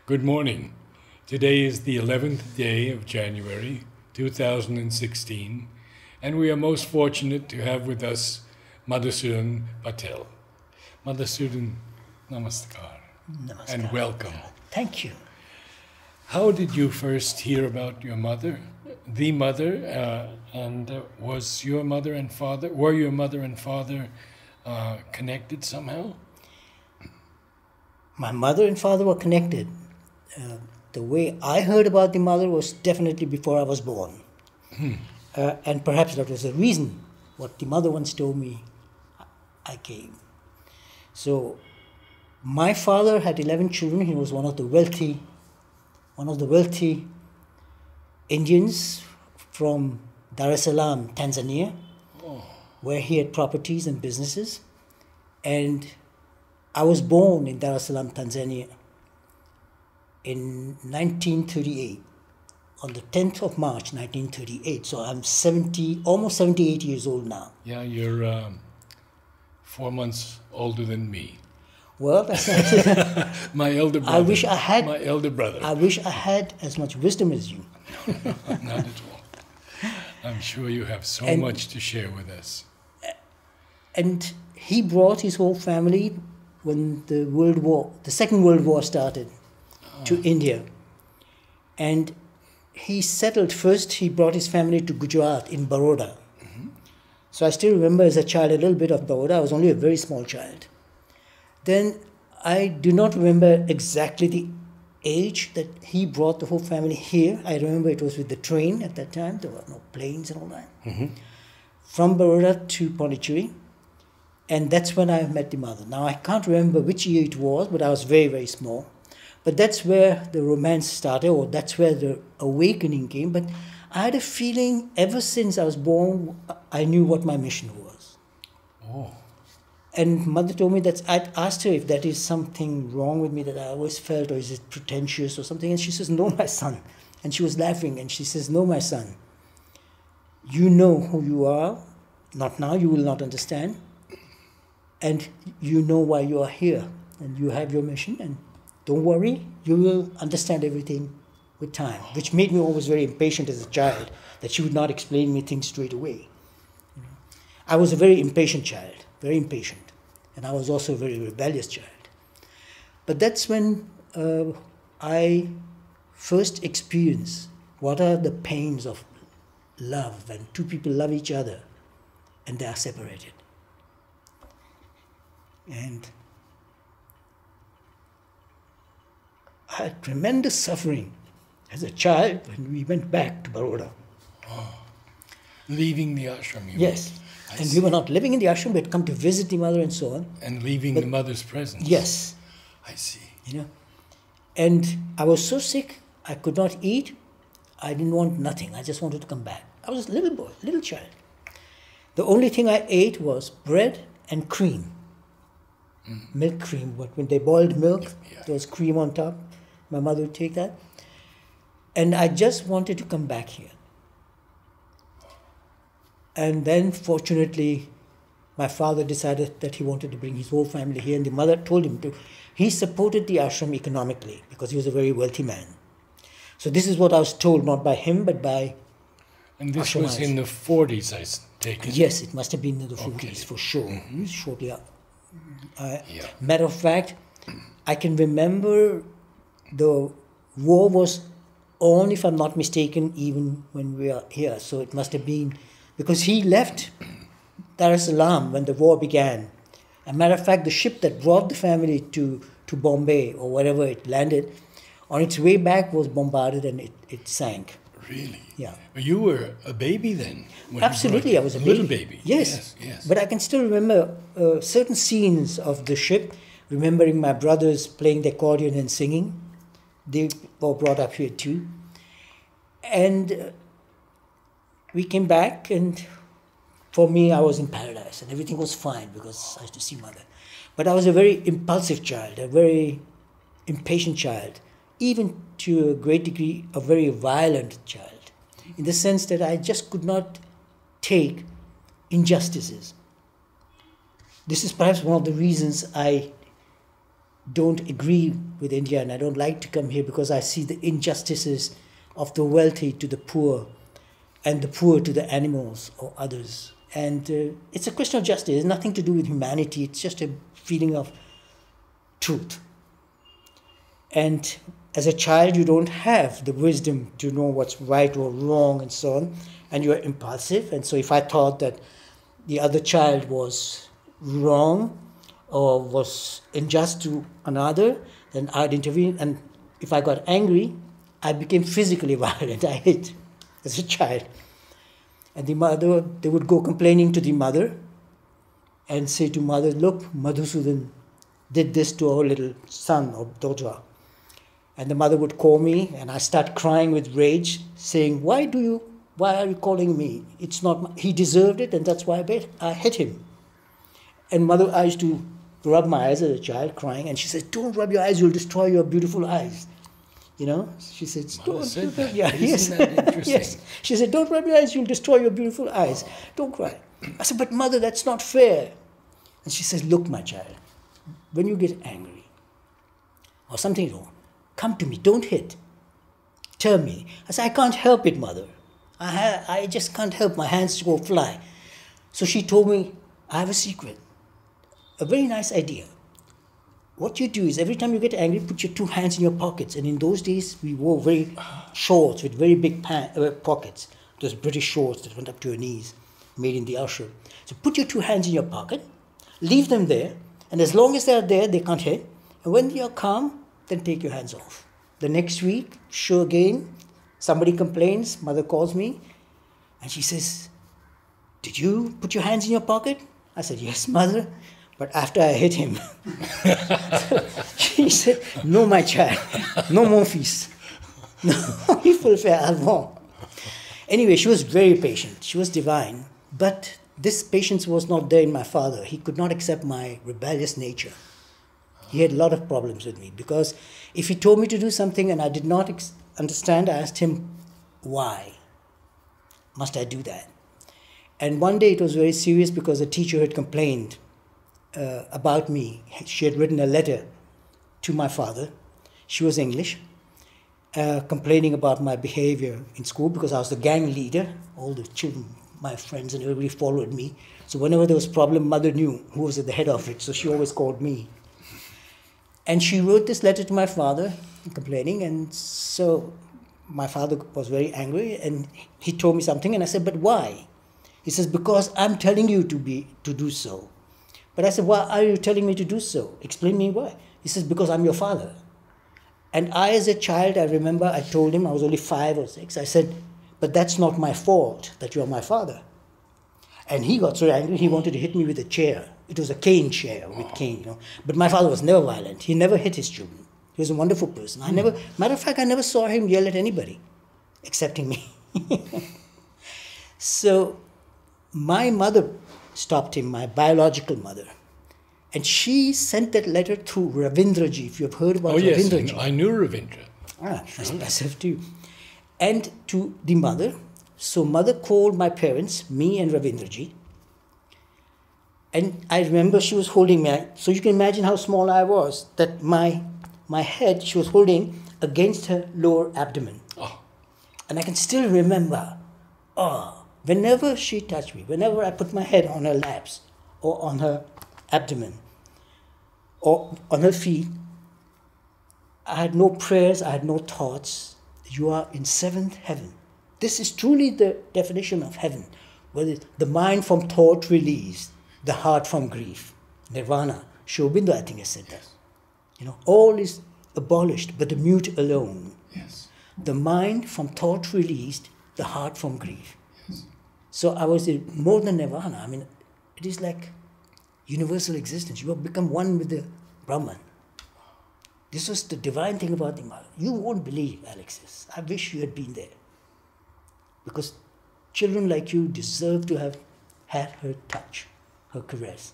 Good morning. Today is the 11th day of January 2016, and we are most fortunate to have with us Madhusudan Patel. Madhusudan, namaskar. Namaskar. And welcome. Thank you. How did you first hear about your mother? The mother, was your mother and father, were your mother and father connected somehow? My mother and father were connected. The way I heard about the mother was definitely before I was born. And perhaps that was the reason. What the mother once told me, I came. So, my father had 11 children. He was one of the wealthy Indians from Dar es Salaam, Tanzania, where he had properties and businesses. And I was born in Dar es Salaam, Tanzania in 1938, on the 10th of March, 1938. So I'm almost 78 years old now. Yeah, you're 4 months older than me. Well, that's not My elder brother. I wish I had. My elder brother. I wish I had as much wisdom as you. Not at all. I'm sure you have so much to share with us. And he brought his whole family when the Second World War started to India. And he settled first, he brought his family to Gujarat in Baroda. So I still remember as a child a little bit of Baroda. I was only a very small child. Then I do not remember exactly the age that he brought the whole family here. I remember it was with the train at that time. There were no planes and all that. From Baroda to Pondicherry. And that's when I met the mother. Now, I can't remember which year it was, but I was very, very small. But that's where the romance started, or that's where the awakening came. But I had a feeling ever since I was born, I knew what my mission was. Oh. And mother told me that I'd asked her if that is something wrong with me that I always felt, or is it pretentious or something. And she says, no, my son. And she was laughing, and she says, no, my son. You know who you are. Not now, you will not understand. And you know why you are here, and you have your mission, and don't worry, you will understand everything with time, which made me always very impatient as a child, that she would not explain me things straight away. I was a very impatient child, very impatient, and I was also a very rebellious child. But that's when I first experienced what are the pains of love, when two people love each other, and they are separated. And I had tremendous suffering as a child when we went back to Baroda. Oh. Leaving the ashram, you Yes. mean? And we were not living in the ashram, we had come to visit the mother and so on. And leaving the mother's presence. Yes. I see. And I was so sick, I could not eat. I didn't want nothing. I just wanted to come back. I was a little boy, little child. The only thing I ate was bread and cream. Milk cream, but when they boiled milk, there was cream on top. My mother would take that. And I just wanted to come back here. And then, fortunately, my father decided that he wanted to bring his whole family here, and the mother told him to. He supported the ashram economically because he was a very wealthy man. So this is what I was told, not by him, but by And this Ashram was in the 40s, I take it? Yes, it must have been in the 40s, for sure. Shortly up. Matter of fact, I can remember the war was on, if I'm not mistaken, even when we are here. So it must have been, because he left Dar es Salaam when the war began. As a matter of fact, the ship that brought the family to Bombay, or wherever it landed, on its way back was bombarded and it sank. Really? Yeah. But you were a baby then? Absolutely, I was a baby. Little baby. Yes. Yes. But I can still remember certain scenes of the ship, remembering my brothers playing the accordion and singing. They were brought up here too. And we came back, and for me, I was in paradise, and everything was fine because I used to see mother. But I was a very impulsive child, a very impatient child, even to a great degree, a very violent child, in the sense that I just could not take injustices. This is perhaps one of the reasons I don't agree with India and I don't like to come here because I see the injustices of the wealthy to the poor and the poor to the animals or others. And it's a question of justice. It's nothing to do with humanity. It's just a feeling of truth. And as a child, you don't have the wisdom to know what's right or wrong and so on. And you're impulsive. And so if I thought that the other child was wrong or was unjust to another, then I'd intervene. And if I got angry, I became physically violent. I hit as a child. And the mother, they would go complaining to the mother and say to mother, look, Madhusudan did this to our little son or daughter. And the mother would call me and I start crying with rage, saying, why are you calling me? It's not, he deserved it and that's why I hit him. And mother, I used to rub my eyes as a child, crying, and she said, don't rub your eyes, you'll destroy your beautiful eyes. You know, she said, yes. Yes. She said, don't rub your eyes, you'll destroy your beautiful eyes. Don't cry. I said, but mother, that's not fair. And she says, look, my child, when you get angry or something wrong, come to me, don't hit. Tell me. I said, I can't help it, mother. I just can't help my hands to go fly. So she told me, I have a secret, a very nice idea. What you do is every time you get angry, put your two hands in your pockets. And in those days, we wore very shorts with very big pockets. Those British shorts that went up to your knees, made in the Ashram. So put your two hands in your pocket, leave them there, and as long as they're there, they can't hit. And when you're calm, then take your hands off. The next week, sure again, somebody complains, mother calls me, and she says, did you put your hands in your pocket? I said, yes, mother. But after I hit him, she said, no, my child, no more feast. No, il faut le faire avant. Anyway, she was very patient. She was divine. But this patience was not there in my father. He could not accept my rebellious nature. He had a lot of problems with me because if he told me to do something and I did not understand, I asked him, why must I do that? And one day it was very serious because the teacher had complained about me. She had written a letter to my father. She was English, complaining about my behavior in school because I was the gang leader. All the children, my friends and everybody followed me. So whenever there was a problem, mother knew who was at the head of it. So she always called me. And she wrote this letter to my father complaining. And so my father was very angry and he told me something. And I said, but why? He says, because I'm telling you to do so. But I said, why are you telling me to do so? Explain me why. He says, because I'm your father. And I, as a child, I remember I told him, I was only 5 or 6, I said, but that's not my fault that you're my father. And he got so angry, he wanted to hit me with a chair. It was a cane chair with cane, you know. But my father was never violent. He never hit his children. He was a wonderful person. Matter of fact, I never saw him yell at anybody, excepting me. So my mother stopped him, my biological mother. And she sent that letter through Ravindraji, if you've heard about Ravindraji. Yes, I knew Ravindra. That's massive too. And to the mother. So mother called my parents, me and Ravindraji. And I remember she was holding me. So you can imagine how small I was, that my head she was holding against her lower abdomen. Oh. And I can still remember, whenever she touched me, whenever I put my head on her laps or on her abdomen or on her feet, I had no prayers, I had no thoughts. You are in 7th heaven. This is truly the definition of heaven, where the mind from thought released, the heart from grief. Nirvana. Sri Aurobindo, I think, has said that. You know, all is abolished, but the mute alone. Yes. The mind from thought released, the heart from grief. Yes. So I was more than Nirvana. I mean, it is like universal existence. You have become one with the Brahman. This was the divine thing about the mother. You won't believe, Alexis. I wish you had been there. Because children like you deserve to have had her touch, her caress.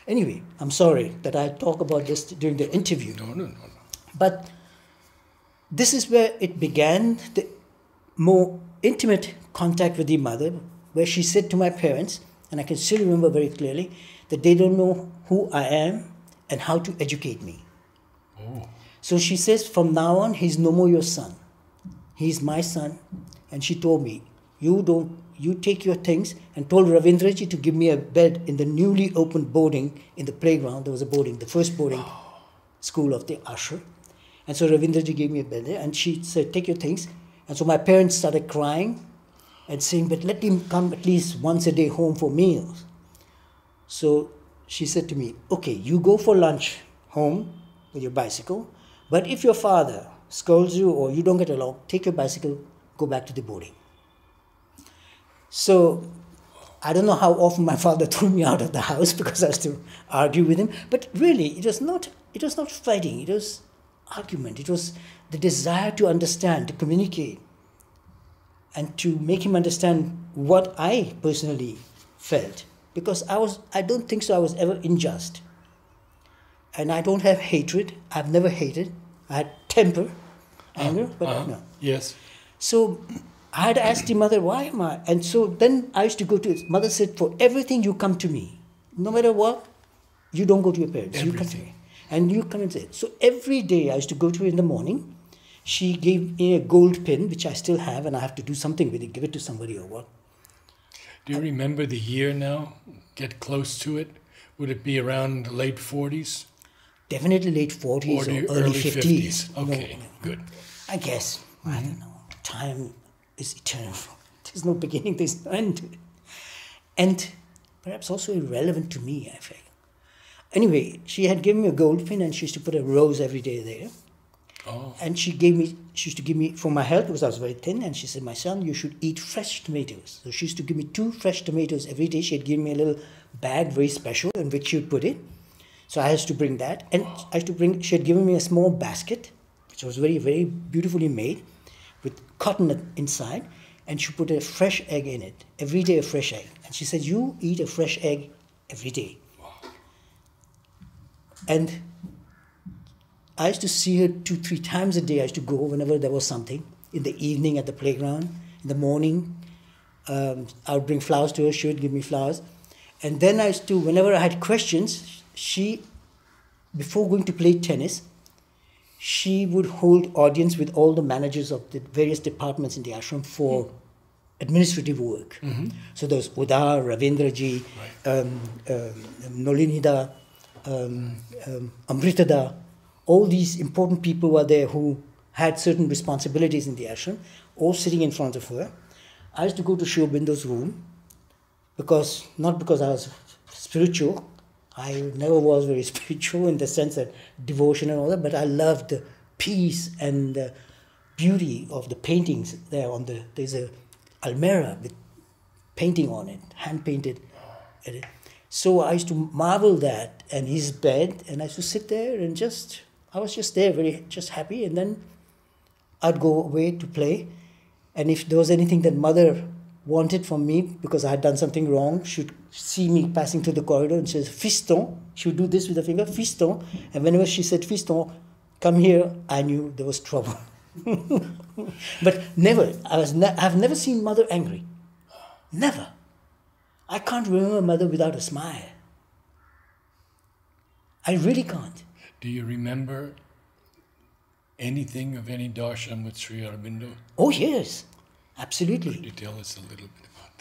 Anyway, I'm sorry that I talk about this during the interview. No. But this is where it began, the more intimate contact with the mother, where she said to my parents, and I can still remember very clearly, that they don't know who I am and how to educate me. So she says, from now on, he's no more your son. He's my son. And she told me, you take your things, and told Ravindraji to give me a bed in the newly opened boarding in the playground. There was a boarding, the first boarding school of the Ashram. And so Ravindraji gave me a bed there, and she said, take your things. And so my parents started crying and saying, but let him come at least once a day home for meals. So she said to me, okay, you go for lunch home with your bicycle, but if your father scolds you or you don't get along, take your bicycle, go back to the boarding. So I don't know how often my father threw me out of the house because I was to argue with him, but really it was not fighting, it was argument, it was the desire to understand, to communicate, and to make him understand what I personally felt. Because I don't think so I was ever unjust. And I don't have hatred. I've never hated. I had temper, anger, but no. Yes. So I had asked the mother, why am I? And so then I used to go to his mother said, for everything you come to me. No matter what, you don't go to your parents. Everything. You come to me. And you come and say. So every day I used to go to her in the morning. She gave me a gold pin, which I still have, and I have to do something with it, give it to somebody or what. Do you remember the year now? Get close to it. Would it be around the late 40s? Definitely late 40s or early 50s. Okay, no. good. I guess. I don't know. Time is eternal. There's no beginning, there's no end to it. And perhaps also irrelevant to me, I feel. Anyway, she had given me a gold pin and she used to put a rose every day there. Oh. And she used to give me, for my health, because I was very thin, and she said, my son, you should eat fresh tomatoes. So she used to give me 2 fresh tomatoes every day. She had given me a little bag, very special, in which she would put it. So I used to bring that. And she had given me a small basket, which was very, very beautifully made, with cotton inside, and she put a fresh egg in it. Every day a fresh egg. And she said, you eat a fresh egg every day. Wow. And I used to see her 2-3 times a day. I used to go whenever there was something. In the evening at the playground, in the morning, I would bring flowers to her. She would give me flowers. And then I used to, whenever I had questions, before going to play tennis, she would hold audience with all the managers of the various departments in the ashram for administrative work. Mm-hmm. So there was Udar, Ravindraji, Nolinida, Amritada. All these important people were there who had certain responsibilities in the ashram, all sitting in front of her. I used to go to Sri Aurobindo's room, not because I was spiritual. I never was very spiritual in the sense that devotion and all that, but I loved the peace and the beauty of the paintings there there's a almirah with painting on it, hand painted. So I used to marvel that, and his bed, and I used to sit there and I was just there, just happy, and then I'd go away to play. And if there was anything that mother wanted from me, because I had done something wrong, she'd see me passing through the corridor and says, fiston. She would do this with her finger, fiston. And whenever she said, fiston, come here, I knew there was trouble. But never, I've never seen mother angry. Never. I can't remember mother without a smile. I really can't. Do you remember anything of any darshan with Sri Aurobindo? Oh, yes. Absolutely. Could you tell us a little bit about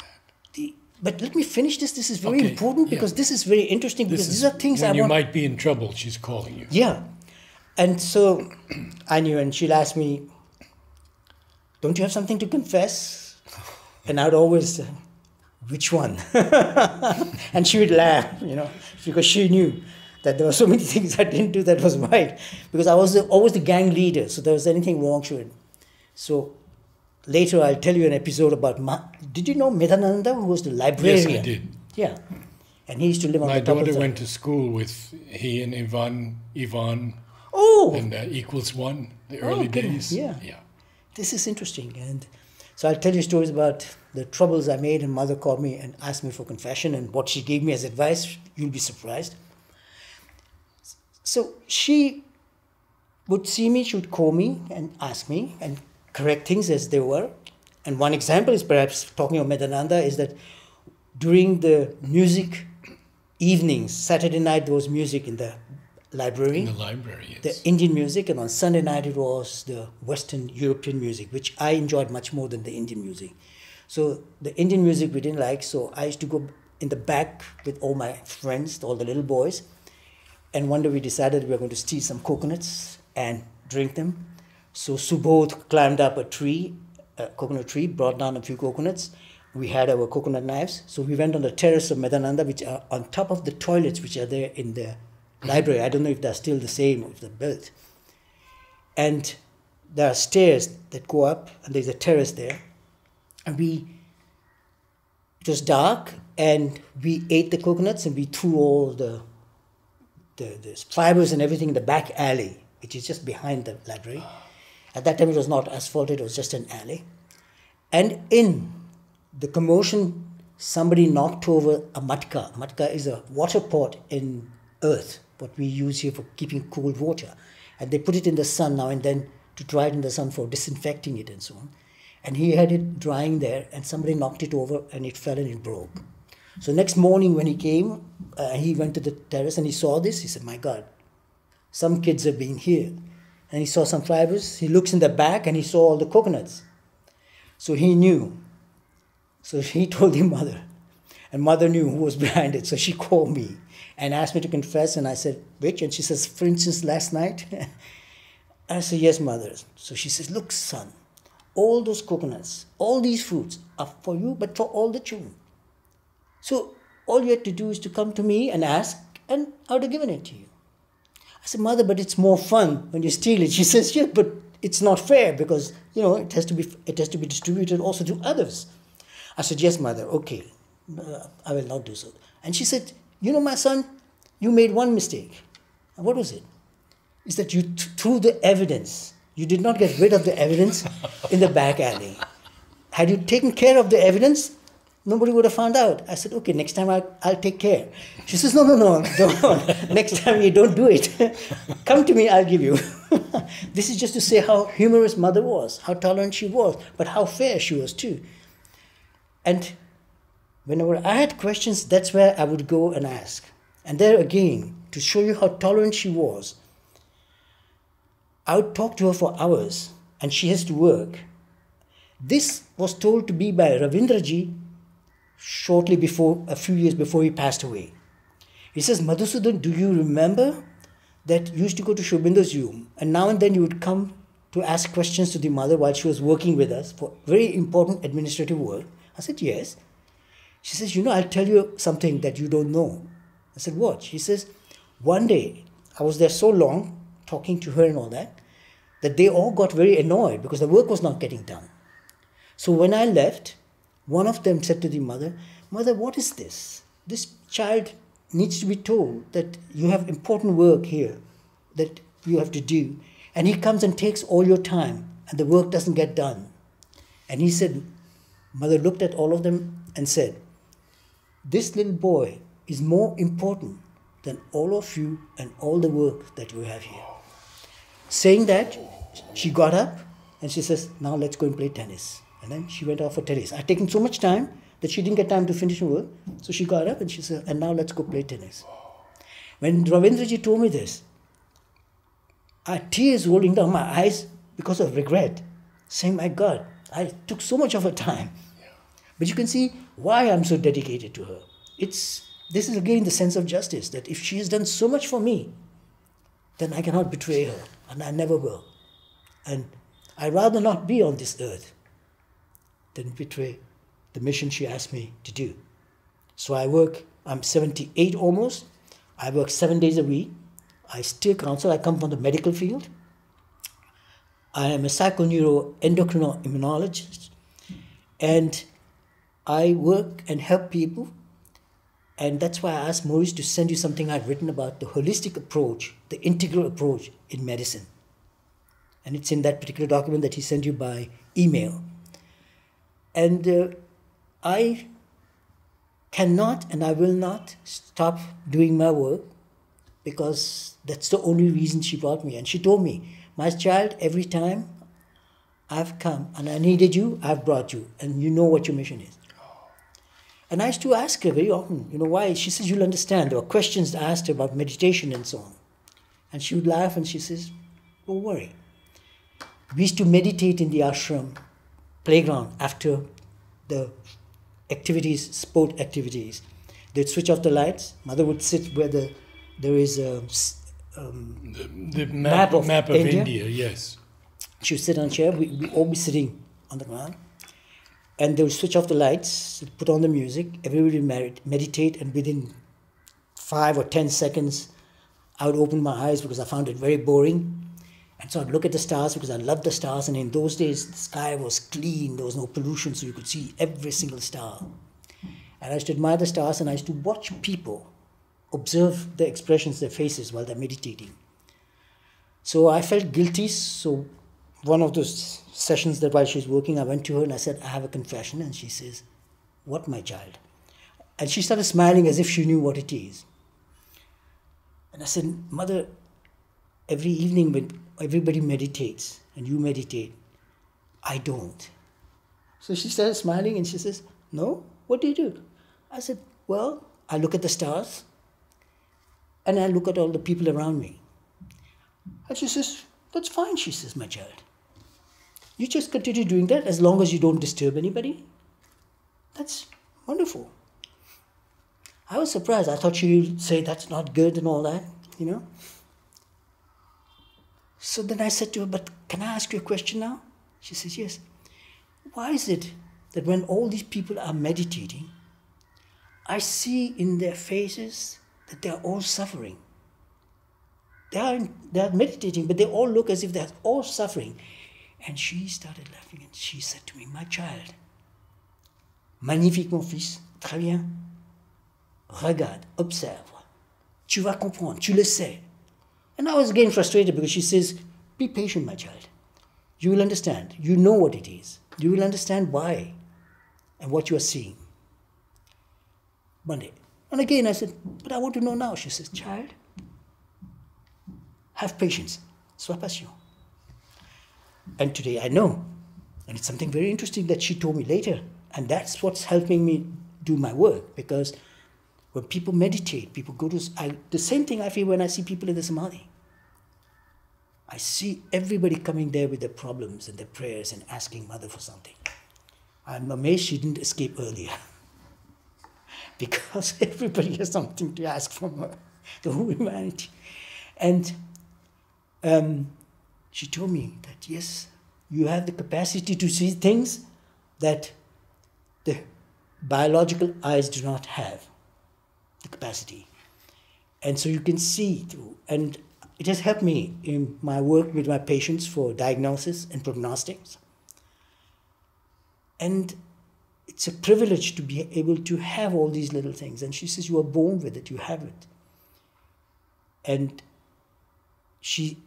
that? But let me finish this. This is very important because this is very interesting because these are things when you might be in trouble, she's calling you. Yeah. And so I knew, and she'll ask me, don't you have something to confess? And I'd always say, which one? And she would laugh, because she knew that there were so many things I didn't do that was right. Because I was always the gang leader, so there was anything wrong, she would. So later I'll tell you an episode about, did you know Medhananda, who was the librarian? Yes, I did. Yeah. And he used to live on the top of My daughter went to school with he and Ivan. Oh! And equals one, the early days. Yeah. This is interesting. And so I'll tell you stories about the troubles I made, and mother called me and asked me for confession, and what she gave me as advice, you'll be surprised. So she would see me, she would call me and ask me and correct things as they were. And one example is perhaps talking of Medhananda is that during the music evenings, Saturday night there was music in the library. In the library, The yes. Indian music, and on Sunday night it was the Western European music, which I enjoyed much more than the Indian music. So the Indian music we didn't like, so I used to go in the back with all my friends, all the little boys, and one day we decided we were going to steal some coconuts and drink them. So Subodh climbed up a tree, a coconut tree, brought down a few coconuts. We had our coconut knives, so we went on the terrace of Medananda, which are on top of the toilets which are there in the library. I don't know if they're still the same, or if they're built. And there are stairs that go up, and there's a terrace there. And it was dark, and we ate the coconuts, and we threw all the fibers and everything in the back alley, which is just behind the library. At that time, it was not asphalted, it was just an alley. And in the commotion, somebody knocked over a matka. Matka is a water pot in earth, what we use here for keeping cold water. And they put it in the sun now and then to dry it in the sun for disinfecting it and so on. And he had it drying there, and somebody knocked it over, and it fell and it broke. So next morning when he came, he went to the terrace and he saw this. He said, my God, some kids have been here. And he saw some fibers. He looks in the back and he saw all the coconuts. So he knew. So he told the mother. And mother knew who was behind it. So she called me and asked me to confess. And I said, which? And she says, for instance, last night? I said, yes, mother. So she says, look, son, all those coconuts, all these fruits are for you, but for all the children. So all you had to do is to come to me and ask, and I would have given it to you. I said, mother, but it's more fun when you steal it. She says, yeah, but it's not fair because, it has to be distributed also to others. I said, yes, mother, okay, I will not do so. And she said, my son, you made one mistake. And what was it? It's that you threw the evidence. You did not get rid of the evidence in the back alley. Had you taken care of the evidence, nobody would have found out. I said, okay, next time I'll take care. She says, no, don't. Next time you don't do it. Come to me, I'll give you. This is just to say how humorous mother was, how tolerant she was, but how fair she was too. And whenever I had questions, that's where I would go and ask. And there again, to show you how tolerant she was, I would talk to her for hours, and she has to work. This was told to be by Ravindraji shortly before, a few years before he passed away. He says, Madhusudan, do you remember that you used to go to Sri Aurobindo's room, and now and then you would come to ask questions to the mother while she was working with us for very important administrative work? I said, yes. She says, I'll tell you something that you don't know. I said, what? She says, one day, I was there so long, talking to her and all that they all got very annoyed because the work was not getting done. So when I left, one of them said to the mother, Mother, what is this? This child needs to be told that you have important work here that you have to do. And he comes and takes all your time and the work doesn't get done. And he said, Mother looked at all of them and said, this little boy is more important than all of you and all the work that you have here. Saying that, she got up and she says, now let's go and play tennis. And then she went off for tennis. I'd taken so much time that she didn't get time to finish her work. So she got up and she said, and now let's go play tennis. When Ravindraji told me this, I had tears rolling down my eyes because of regret, saying, my God, I took so much of her time. But you can see why I'm so dedicated to her. This is again the sense of justice, that if she has done so much for me, then I cannot betray her, and I never will. And I'd rather not be on this earth than betray the mission she asked me to do. So I'm 78 almost, I work 7 days a week, I still counsel, I come from the medical field, I am a psychoneuroendocrino-immunologist, and I work and help people. And that's why I asked Maurice to send you something I've written about the holistic approach, the integral approach in medicine. And it's in that particular document that he sent you by email. And I cannot and I will not stop doing my work because that's the only reason she brought me. And she told me, my child, every time I've come and I needed you, I've brought you. And you know what your mission is. And I used to ask her very often, why? She says, you'll understand. There were questions I asked her about meditation and so on. And she would laugh and she says, don't worry. We used to meditate in the ashram playground after the activities, sport activities. They'd switch off the lights. Mother would sit where there is a the map of India, yes. She would sit on a chair. We'd all be sitting on the ground. And they would switch off the lights, put on the music. Everybody would meditate, and within 5 or 10 seconds, I would open my eyes because I found it very boring. And so I'd look at the stars because I loved the stars. And in those days, the sky was clean. There was no pollution, so you could see every single star. And I used to admire the stars, and I used to watch people, observe their expressions, their faces while they're meditating. So I felt guilty. So one of those sessions that while she was working, I went to her and I said, I have a confession. And she says, what, my child? And she started smiling as if she knew what it is. And I said, Mother, every evening when everybody meditates and you meditate, I don't. So she started smiling and she says, no, what do you do? I said, well, I look at the stars and I look at all the people around me. And she says, that's fine, she says, my child. You just continue doing that as long as you don't disturb anybody. That's wonderful. I was surprised. I thought she would say that's not good and all that, you know. So then I said to her, but can I ask you a question now? She says, yes. Why is it that when all these people are meditating, I see in their faces that they are all suffering? They are meditating, but they all look as if they are all suffering. And she started laughing and she said to me, my child, magnifique mon fils, très bien. Regarde, observe. Tu vas comprendre, tu le sais. And I was again frustrated because she says, be patient, my child. You will understand. You know what it is. You will understand why and what you are seeing. One day. And again I said, but I want to know now. She says, child, have patience. Sois patient. And today I know. And it's something very interesting that she told me later. And that's what's helping me do my work. Because when people meditate, people go to... the same thing I feel when I see people in the Samadhi. I see everybody coming there with their problems and their prayers and asking Mother for something. I'm amazed she didn't escape earlier. Because everybody has something to ask from her, the whole humanity. And she told me that, yes, you have the capacity to see things that the biological eyes do not have the capacity. And so you can see through. And it has helped me in my work with my patients for diagnosis and prognostics. And it's a privilege to be able to have all these little things. And she says, you are born with it, you have it. And she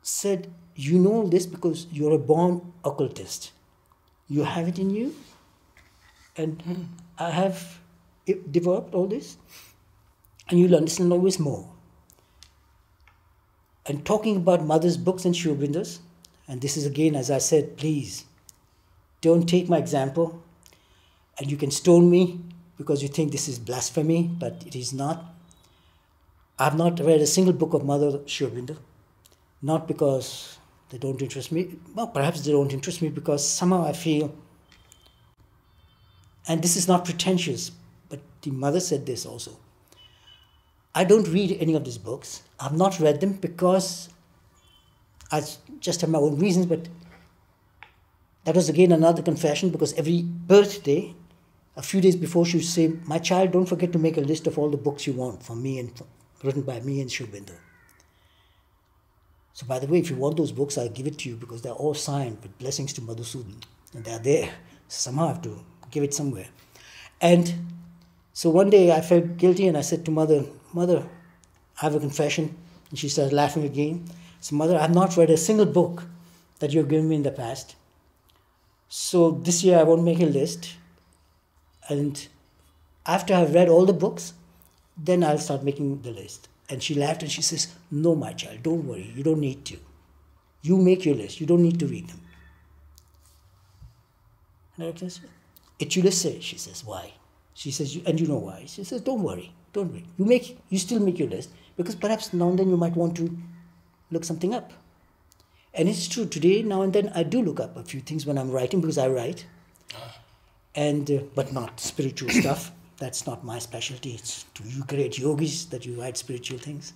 said, you know this because you're a born occultist. You have it in you. And I have developed all this. And you'll understand always more. And talking about Mother's books and Sri Aurobindo's, and this is again, as I said, please, don't take my example. And you can stone me because you think this is blasphemy, but it is not. I've not read a single book of Mother Sri Aurobindo, not because they don't interest me. Well, perhaps they don't interest me because somehow I feel, and this is not pretentious, but the Mother said this also. I don't read any of these books. I've not read them because I just have my own reasons, but that was again another confession because every birthday, a few days before, she would say, my child, don't forget to make a list of all the books you want from me and written by me and Sri Aurobindo. So by the way, if you want those books, I'll give it to you because they're all signed with blessings to Madhusudan. And they're there. Somehow I have to give it somewhere. And so one day I felt guilty and I said to Mother, Mother, I have a confession. And she started laughing again. So Mother, I have not read a single book that you've given me in the past. So this year I won't make a list. And after I've read all the books, then I'll start making the list. And she laughed and she says, no, my child, don't worry. You don't need to. You make your list. You don't need to read them. And I said, et tu le sais, she says, why? She says, and you know why? She says, don't worry. Don't worry. You still make your list. because perhaps now and then you might want to look something up. And it's true, today, now and then, I do look up a few things when I'm writing, because I write, but not spiritual stuff. That's not my specialty. It's to you great yogis that you write spiritual things.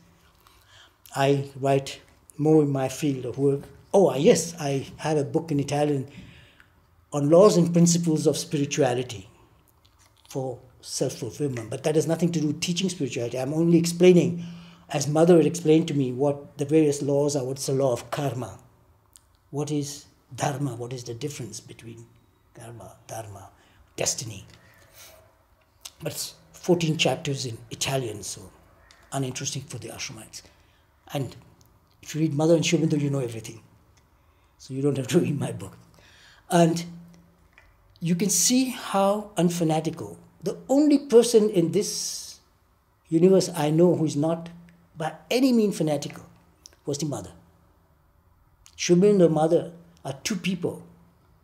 I write more in my field of work. Oh, yes, I have a book in Italian on laws and principles of spirituality for self-fulfillment. But that has nothing to do with teaching spirituality. I'm only explaining, as Mother had explained to me, what the various laws are. What's the law of karma? What is dharma? What is the difference between karma, dharma, destiny? But it's 14 chapters in Italian, so uninteresting for the ashramites. And if you read Mother and Sri Aurobindo, you know everything. So you don't have to read my book. And you can see how unfanatical. The only person in this universe I know who is not by any means fanatical was the Mother. Sri Aurobindo and the Mother are two people.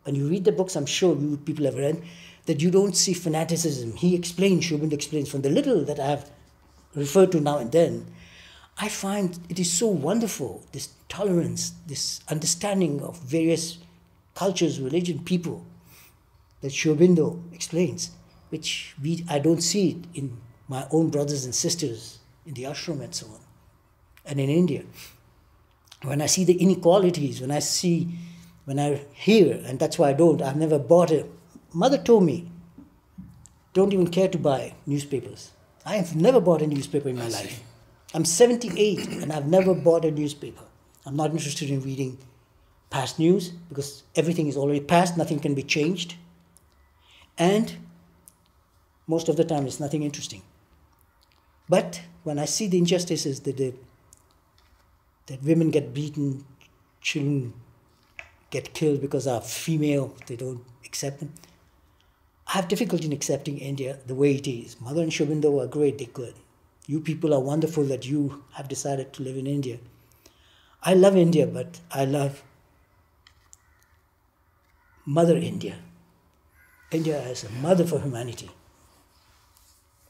When you read the books, I'm sure you people have read, that you don't see fanaticism. He explains, Sri Aurobindo explains, from the little that I have referred to now and then, I find it is so wonderful, this tolerance, this understanding of various cultures, religion, people, that Sri Aurobindo explains, which I don't see it in my own brothers and sisters in the ashram and so on, and in India. When I see the inequalities, when I hear, and that's why I've never bought a, Mother told me, don't even care to buy newspapers. I have never bought a newspaper in my life. I'm 78 and I've never bought a newspaper. I'm not interested in reading past news because everything is already past, nothing can be changed. And most of the time it's nothing interesting. But when I see the injustices that women get beaten, children get killed because they're female, they don't accept them, I have difficulty in accepting India the way it is. Mother and Sri Aurobindo were great, they could. You people are wonderful that you have decided to live in India. I love India, but I love Mother India. India as a mother for humanity.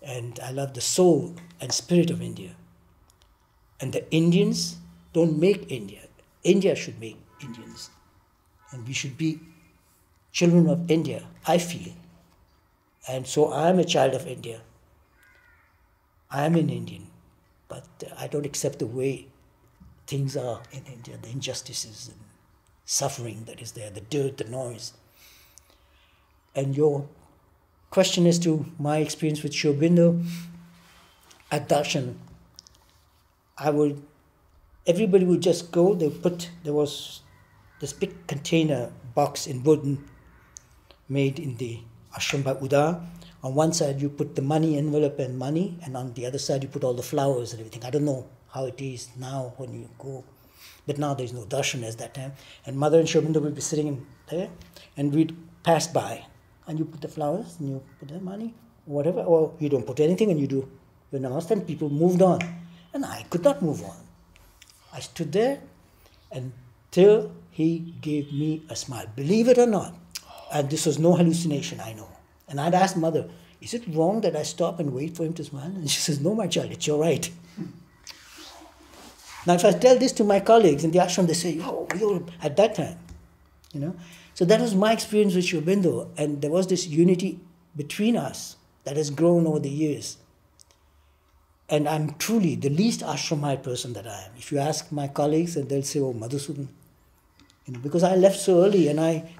And I love the soul and spirit of India. And the Indians don't make India. India should make Indians. And we should be children of India, I feel. And so I am a child of India. I am an Indian, but I don't accept the way things are in India, the injustices and suffering that is there, the dirt, the noise. And your question as to my experience with Sri Aurobindo at Darshan, everybody would just go, there was this big container box in wooden made in the ashram by Uda. On one side you put the money envelope and money, and on the other side you put all the flowers and everything. I don't know how it is now when you go, but now there's no darshan as that time. And Mother and Sri Aurobindo will be sitting in there, and we'd pass by, and you put the flowers and you put the money, whatever, or you don't put anything and you do your namaste, and people moved on. And I could not move on. I stood there until he gave me a smile, believe it or not. And this was no hallucination, I know. And I'd asked Mother, is it wrong that I stop and wait for him to smile? And she says, no, my child, it's your right. Now, if I tell this to my colleagues in the ashram, they say, oh, you're at that time, you know. So that was my experience with Sri Aurobindo, and there was this unity between us that has grown over the years. And I'm truly the least ashramite person that I am. If you ask my colleagues, and they'll say, oh, Madhusudan, you know, because I left so early and I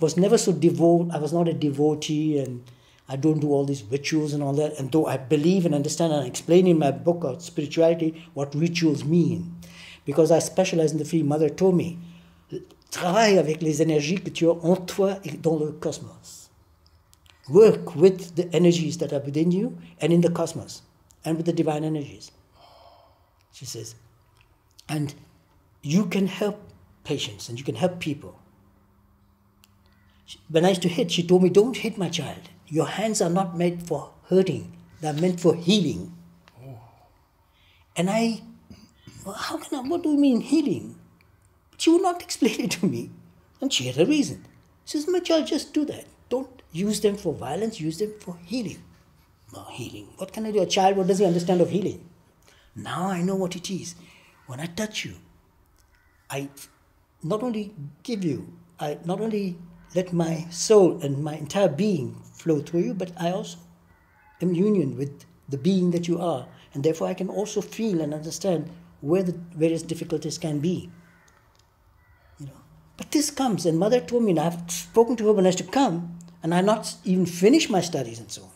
was never so devout. I was not a devotee, and I don't do all these rituals and all that. And though I believe and understand and explain in my book on spirituality what rituals mean, because I specialize in the field, Mother told me, travaille avec les énergies que tu as en toi et dans le cosmos. Work with the energies that are within you and in the cosmos, and with the divine energies, she says. And you can help patients and you can help people. When I used to hit, she told me, don't hit, my child. Your hands are not meant for hurting. They're meant for healing. Oh. And what do you mean healing? She would not explain it to me. And she had a reason. She says, my child, just do that. Don't use them for violence, use them for healing. No, healing. What can I do? A child, what does he understand of healing? Now I know what it is. When I touch you, I not only give you, I not only let my soul and my entire being flow through you, but I also am in union with the being that you are. And therefore I can also feel and understand where the various difficulties can be. You know. But this comes, and Mother told me, and I've spoken to her when I used to come, and I've not even finished my studies and so on.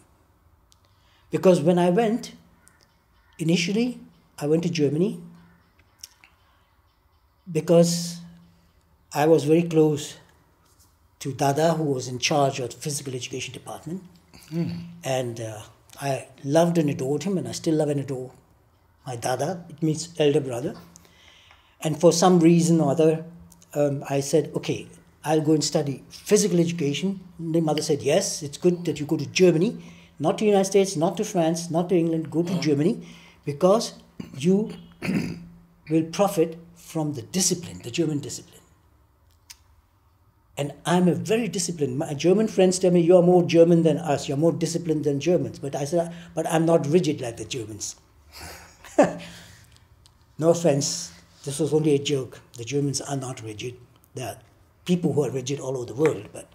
Because when I went, initially, I went to Germany because I was very close to Dada, who was in charge of the physical education department. And I loved and adored him, and I still love and adore my Dada. It means elder brother. And for some reason or other, I said, okay, I'll go and study physical education. And the mother said, yes, it's good that you go to Germany, not to the United States, not to France, not to England, go to Germany, because you will profit from the discipline, the German discipline. And I'm a very disciplined. My German friends tell me, you're more German than us, you're more disciplined than Germans. But I said, but I'm not rigid like the Germans. No offense, this was only a joke. The Germans are not rigid. There are people who are rigid all over the world, but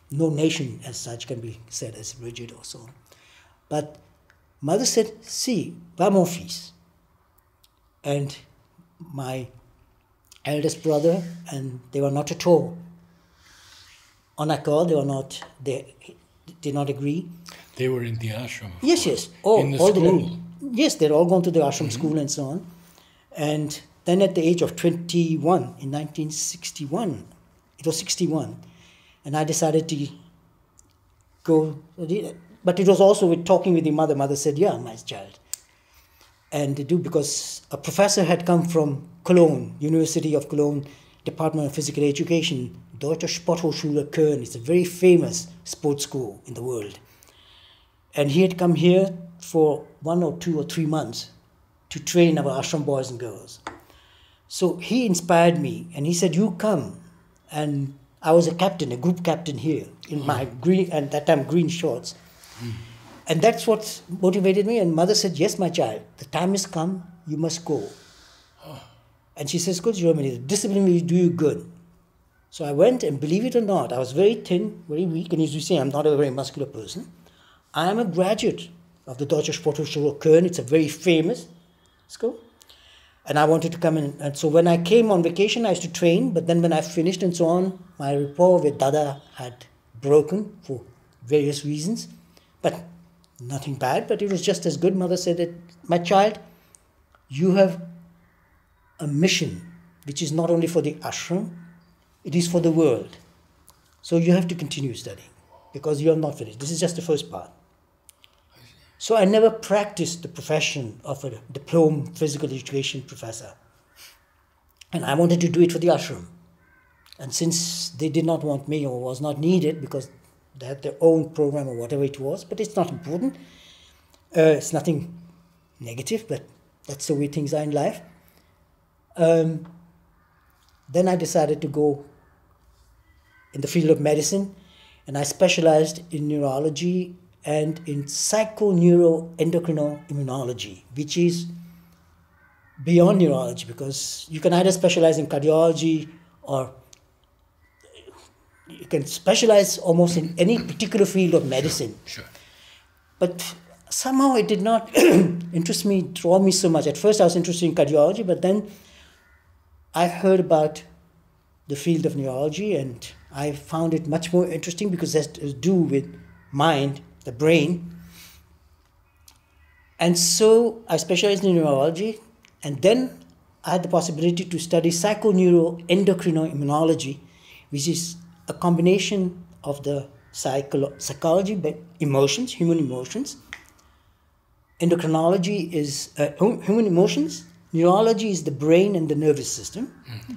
no nation as such can be said as rigid or so on. But Mother said, see, va mon fils. And my eldest brother, and they were not at all on accord, they did not agree. They were in the ashram. Yes, yes. In the school. Yes, they'd all gone to the ashram school and so on. And then at the age of 21, in 1961, it was 61, and I decided to go, but it was also with talking with the mother. Mother said, yeah, my child. And they do, because a professor had come from Cologne, University of Cologne, Department of Physical Education, Deutsche Sporthochschule Köln. It's a very famous sports school in the world. And he had come here for 1 or 2 or 3 months to train our ashram boys and girls. So he inspired me, and he said, you come. And I was a captain, a group captain here, in my green, and that time green shorts. And that's what motivated me. And Mother said, yes, my child, the time has come, you must go. And she says, go to Germany, the discipline will do you good. So I went, and believe it or not, I was very thin, very weak, and as you say, I'm not a very muscular person. I am a graduate of the Deutsche Sporthochschule Köln. It's a very famous school. And I wanted to come in. And so when I came on vacation, I used to train, but then when I finished and so on, my rapport with Dada had broken for various reasons. But nothing bad, but it was just as good. Mother said that, my child, you have a mission, which is not only for the ashram, it is for the world. So you have to continue studying, because you are not finished. This is just the first part. So I never practiced the profession of a diploma physical education professor. And I wanted to do it for the ashram. And since they did not want me, or was not needed, because they had their own program or whatever it was, but it's not important. It's nothing negative, but that's the way things are in life. Then I decided to go in the field of medicine, and I specialized in neurology and in psychoneuroendocrino-immunology, which is beyond neurology, because you can either specialize in cardiology, or you can specialize almost in any particular field of medicine. Sure. But somehow it did not interest me, draw me so much. At first I was interested in cardiology, but then I heard about the field of neurology, and I found it much more interesting, because it has to do with mind, the brain. And so I specialized in neurology, and then I had the possibility to study psychoneuroendocrino-immunology, which is a combination of the psychology, but emotions, human emotions. Endocrinology is human emotions. Neurology is the brain and the nervous system. Mm-hmm.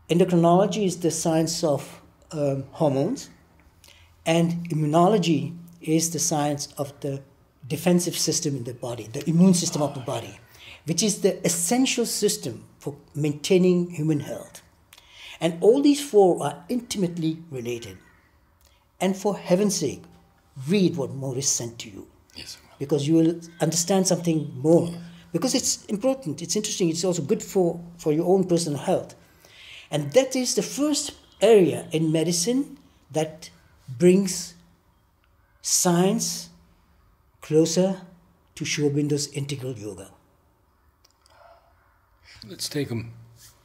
Endocrinology is the science of hormones. And immunology is the science of the defensive system in the body, the immune system of the body, which is the essential system for maintaining human health. And all these four are intimately related. And for heaven's sake, read what Maurice sent to you. Yes. Because you will understand something more. because it's important, it's interesting, it's also good for your own personal health. And that is the first area in medicine that brings science closer to Sri Aurobindo's integral yoga. Let's take a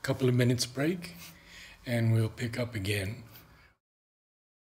couple of minutes break and we'll pick up again.